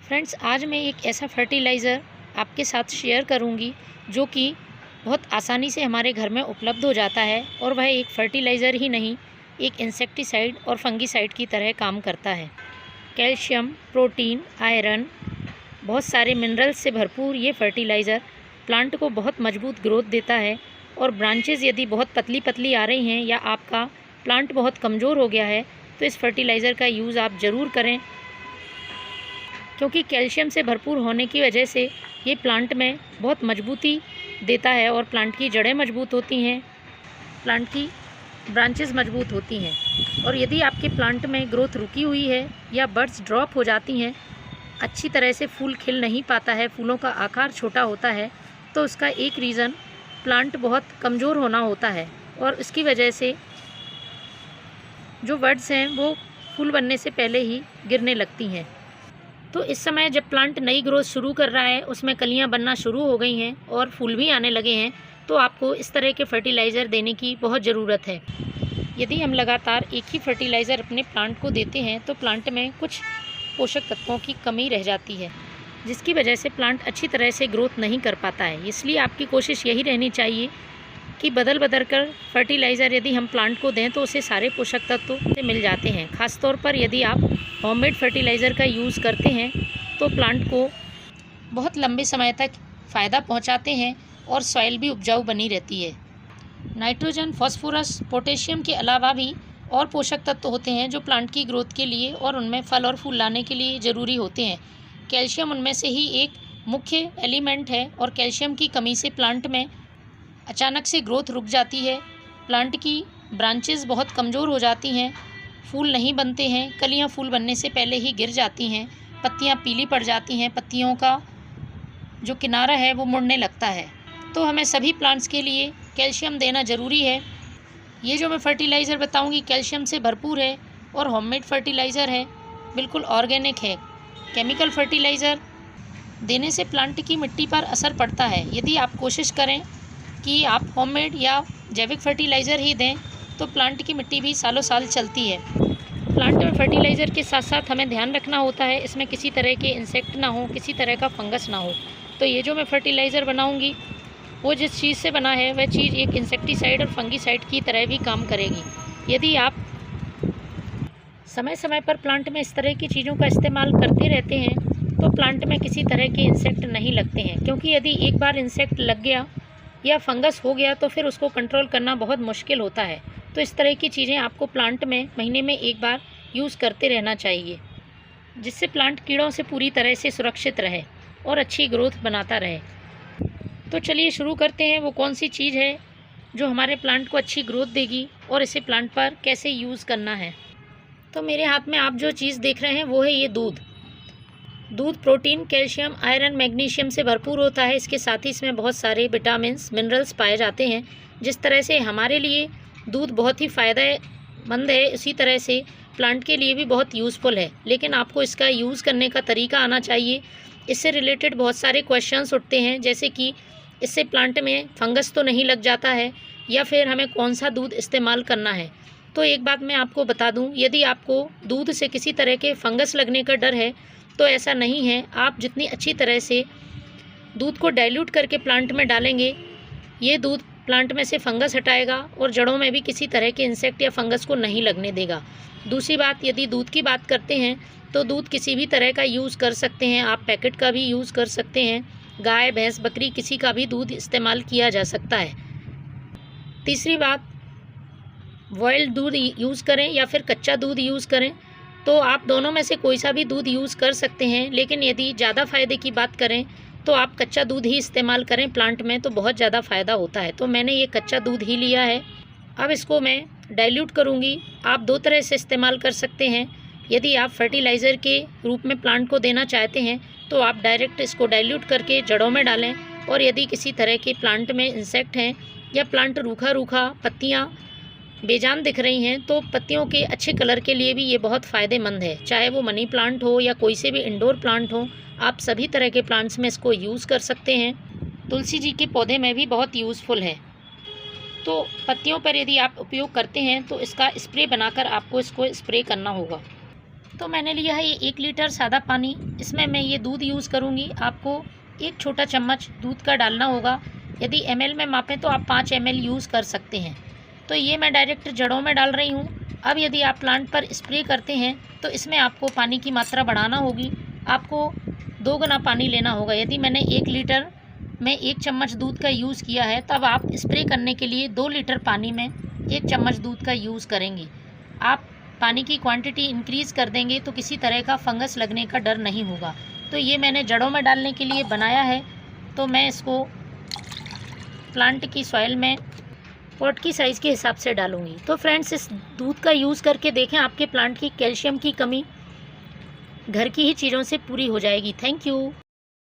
Friends, आज मैं एक ऐसा फर्टिलाइज़र आपके साथ शेयर करूंगी जो कि बहुत आसानी से हमारे घर में उपलब्ध हो जाता है और वह एक फर्टिलाइज़र ही नहीं, एक इंसेक्टिसाइड और फंगिसाइड की तरह काम करता है। कैल्शियम, प्रोटीन, आयरन, बहुत सारे मिनरल्स से भरपूर ये फर्टिलाइज़र प्लांट को बहुत मजबूत ग्रोथ देता है। और ब्रांचेज़ यदि बहुत पतली पतली आ रही हैं या आपका प्लांट बहुत कमज़ोर हो गया है तो इस फर्टिलाइज़र का यूज़ आप ज़रूर करें, क्योंकि कैल्शियम से भरपूर होने की वजह से ये प्लांट में बहुत मजबूती देता है और प्लांट की जड़ें मजबूत होती हैं, प्लांट की ब्रांचेस मजबूत होती हैं। और यदि आपके प्लांट में ग्रोथ रुकी हुई है या बड्स ड्रॉप हो जाती हैं, अच्छी तरह से फूल खिल नहीं पाता है, फूलों का आकार छोटा होता है, तो उसका एक रीज़न प्लांट बहुत कमज़ोर होना होता है और इसकी वजह से जो बड्स हैं वो फूल बनने से पहले ही गिरने लगती हैं। तो इस समय जब प्लांट नई ग्रोथ शुरू कर रहा है, उसमें कलियां बनना शुरू हो गई हैं और फूल भी आने लगे हैं, तो आपको इस तरह के फर्टिलाइज़र देने की बहुत ज़रूरत है। यदि हम लगातार एक ही फर्टिलाइज़र अपने प्लांट को देते हैं तो प्लांट में कुछ पोषक तत्वों की कमी रह जाती है, जिसकी वजह से प्लांट अच्छी तरह से ग्रोथ नहीं कर पाता है। इसलिए आपकी कोशिश यही रहनी चाहिए कि बदल बदल कर फर्टिलाइज़र यदि हम प्लांट को दें तो उसे सारे पोषक तत्व से मिल जाते हैं। ख़ासतौर पर यदि आप होममेड फर्टिलाइज़र का यूज़ करते हैं तो प्लांट को बहुत लंबे समय तक फ़ायदा पहुंचाते हैं और सॉइल भी उपजाऊ बनी रहती है। नाइट्रोजन, फास्फोरस, पोटेशियम के अलावा भी और पोषक तत्व होते हैं जो प्लांट की ग्रोथ के लिए और उनमें फल और फूल लाने के लिए ज़रूरी होते हैं। कैल्शियम उनमें से ही एक मुख्य एलिमेंट है और कैल्शियम की कमी से प्लांट में अचानक से ग्रोथ रुक जाती है, प्लांट की ब्रांचेस बहुत कमज़ोर हो जाती हैं, फूल नहीं बनते हैं, कलियां फूल बनने से पहले ही गिर जाती हैं, पत्तियां पीली पड़ जाती हैं, पत्तियों का जो किनारा है वो मुड़ने लगता है। तो हमें सभी प्लांट्स के लिए कैल्शियम देना ज़रूरी है। ये जो मैं फर्टिलाइज़र बताऊंगी कैल्शियम से भरपूर है और होममेड फर्टिलाइज़र है, बिल्कुल ऑर्गेनिक है। केमिकल फर्टिलाइज़र देने से प्लांट की मिट्टी पर असर पड़ता है। यदि आप कोशिश करें कि आप होममेड या जैविक फर्टिलाइज़र ही दें तो प्लांट की मिट्टी भी सालों साल चलती है। प्लांट में फर्टिलाइज़र के साथ साथ हमें ध्यान रखना होता है इसमें किसी तरह के इंसेक्ट ना हो, किसी तरह का फंगस ना हो। तो ये जो मैं फर्टिलाइज़र बनाऊंगी वो जिस चीज़ से बना है वह चीज़ एक इंसेक्टिसाइड और फंगिसाइड की तरह भी काम करेगी। यदि आप समय समय पर प्लांट में इस तरह की चीज़ों का इस्तेमाल करते रहते हैं तो प्लांट में किसी तरह के इंसेक्ट नहीं लगते हैं, क्योंकि यदि एक बार इंसेक्ट लग गया या फंगस हो गया तो फिर उसको कंट्रोल करना बहुत मुश्किल होता है। तो इस तरह की चीज़ें आपको प्लांट में महीने में एक बार यूज़ करते रहना चाहिए, जिससे प्लांट कीड़ों से पूरी तरह से सुरक्षित रहे और अच्छी ग्रोथ बनाता रहे। तो चलिए शुरू करते हैं, वो कौन सी चीज़ है जो हमारे प्लांट को अच्छी ग्रोथ देगी और इसे प्लांट पर कैसे यूज़ करना है। तो मेरे हाथ में आप जो चीज़ देख रहे हैं वो है ये दूध। दूध प्रोटीन, कैल्शियम, आयरन, मैग्नीशियम से भरपूर होता है। इसके साथ ही इसमें बहुत सारे विटामिन्स, मिनरल्स पाए जाते हैं। जिस तरह से हमारे लिए दूध बहुत ही फ़ायदेमंद है, इसी तरह से प्लांट के लिए भी बहुत यूज़फुल है। लेकिन आपको इसका यूज़ करने का तरीका आना चाहिए। इससे रिलेटेड बहुत सारे क्वेश्चंस उठते हैं, जैसे कि इससे प्लांट में फंगस तो नहीं लग जाता है, या फिर हमें कौन सा दूध इस्तेमाल करना है। तो एक बात मैं आपको बता दूं, यदि आपको दूध से किसी तरह के फंगस लगने का डर है तो ऐसा नहीं है। आप जितनी अच्छी तरह से दूध को डाइल्यूट करके प्लांट में डालेंगे, ये दूध प्लांट में से फंगस हटाएगा और जड़ों में भी किसी तरह के इंसेक्ट या फंगस को नहीं लगने देगा। दूसरी बात, यदि दूध की बात करते हैं तो दूध किसी भी तरह का यूज़ कर सकते हैं। आप पैकेट का भी यूज़ कर सकते हैं, गाय, भैंस, बकरी किसी का भी दूध इस्तेमाल किया जा सकता है। तीसरी बात, बॉइल्ड दूध यूज़ करें या फिर कच्चा दूध यूज़ करें, तो आप दोनों में से कोई सा भी दूध यूज़ कर सकते हैं। लेकिन यदि ज़्यादा फ़ायदे की बात करें तो आप कच्चा दूध ही इस्तेमाल करें, प्लांट में तो बहुत ज़्यादा फ़ायदा होता है। तो मैंने ये कच्चा दूध ही लिया है। अब इसको मैं डाइल्यूट करूँगी। आप दो तरह से इस्तेमाल कर सकते हैं। यदि आप फर्टिलाइज़र के रूप में प्लांट को देना चाहते हैं तो आप डायरेक्ट इसको डाइल्यूट करके जड़ों में डालें, और यदि किसी तरह के प्लांट में इंसेक्ट हैं या प्लांट रूखा रूखा, पत्तियाँ बेजान दिख रही हैं, तो पत्तियों के अच्छे कलर के लिए भी ये बहुत फ़ायदेमंद है। चाहे वो मनी प्लांट हो या कोई से भी इंडोर प्लांट हो, आप सभी तरह के प्लांट्स में इसको यूज़ कर सकते हैं। तुलसी जी के पौधे में भी बहुत यूज़फुल है। तो पत्तियों पर यदि आप उपयोग करते हैं तो इसका स्प्रे बनाकर आपको इसको स्प्रे करना होगा। तो मैंने लिया है ये 1 लीटर सादा पानी। इसमें मैं ये दूध यूज़ करूँगी। आपको 1 छोटा चम्मच दूध का डालना होगा। यदि ml में मापें तो आप 5 ml यूज़ कर सकते हैं। तो ये मैं डायरेक्ट जड़ों में डाल रही हूँ। अब यदि आप प्लांट पर स्प्रे करते हैं तो इसमें आपको पानी की मात्रा बढ़ाना होगी। आपको 2 गुना पानी लेना होगा। यदि मैंने 1 लीटर में 1 चम्मच दूध का यूज़ किया है, तब आप स्प्रे करने के लिए 2 लीटर पानी में 1 चम्मच दूध का यूज़ करेंगे। आप पानी की क्वांटिटी इंक्रीज़ कर देंगे तो किसी तरह का फंगस लगने का डर नहीं होगा। तो ये मैंने जड़ों में डालने के लिए बनाया है, तो मैं इसको प्लांट की सॉइल में पॉट की साइज़ के हिसाब से डालूँगी। तो फ्रेंड्स, इस दूध का यूज़ करके देखें, आपके प्लांट की कैल्शियम की कमी घर की ही चीज़ों से पूरी हो जाएगी। Thank you.